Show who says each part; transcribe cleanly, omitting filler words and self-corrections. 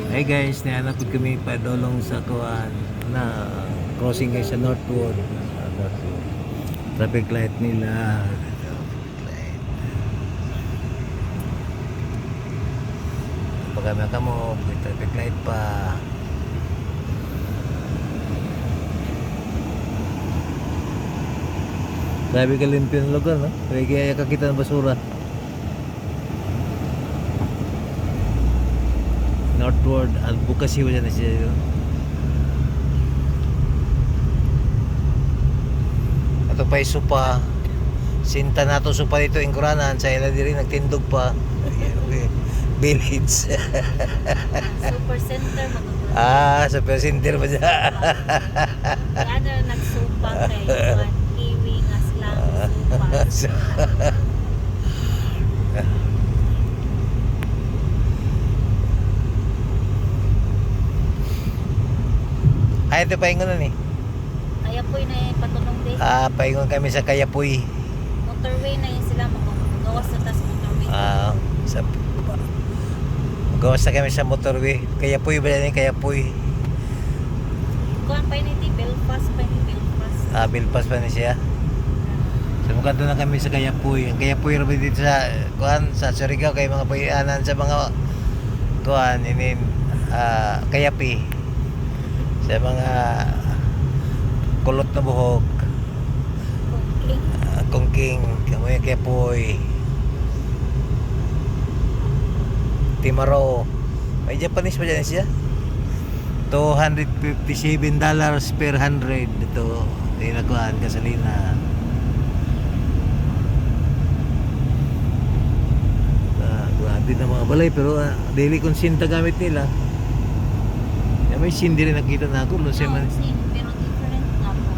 Speaker 1: Hey guys, nahanap kami pa dolong sa kuan na crossing guys sa Northwood. Northwood. Traffic light nila. Pag kamo, may traffic light pa. Grabe ka limpyo ng lugar, no? Kaya kakita ng basura. Northward, advocacy wala na siya yun. Ito pa yung supa. Sinta na ito supa dito yung Kuranan. Sa ila diri nagtindog pa. Village.
Speaker 2: Super center magagawa.
Speaker 1: Super center ba dyan?
Speaker 2: Ano nagsupa kay Juan Kiwi nga slang supa.
Speaker 1: Ay, ito paingon na ni.
Speaker 2: Kayapoy na yung patulong din.
Speaker 1: Paingon kami sa Kayapoy.
Speaker 2: Motorway na yun sila magawas na tas motorway.
Speaker 1: Sa gawas na kami sa motorway. Kayapoy ba yan? Kayapoy.
Speaker 2: Kuhan pa yun hindi, Belfast pa yun, Belfast.
Speaker 1: Belfast pa na siya. So mukha doon na kami sa Kayapoy. Ang Kayapoy rin dito sa kuhan, sa Surigao kay mga puyanan sa mga kuhan, Kayapi. Sa mga kulot na buhok.
Speaker 2: Cooking.
Speaker 1: Kongking, kamoy Kayapoy. Timaro. May Japanese pa dyan siya. $257 per 100. Ito, tinakuhan, gasolina. Grabe na mga balay, pero daily konsinta gamit nila. May sin din nakita na ako.
Speaker 2: No, same, pero different nga po.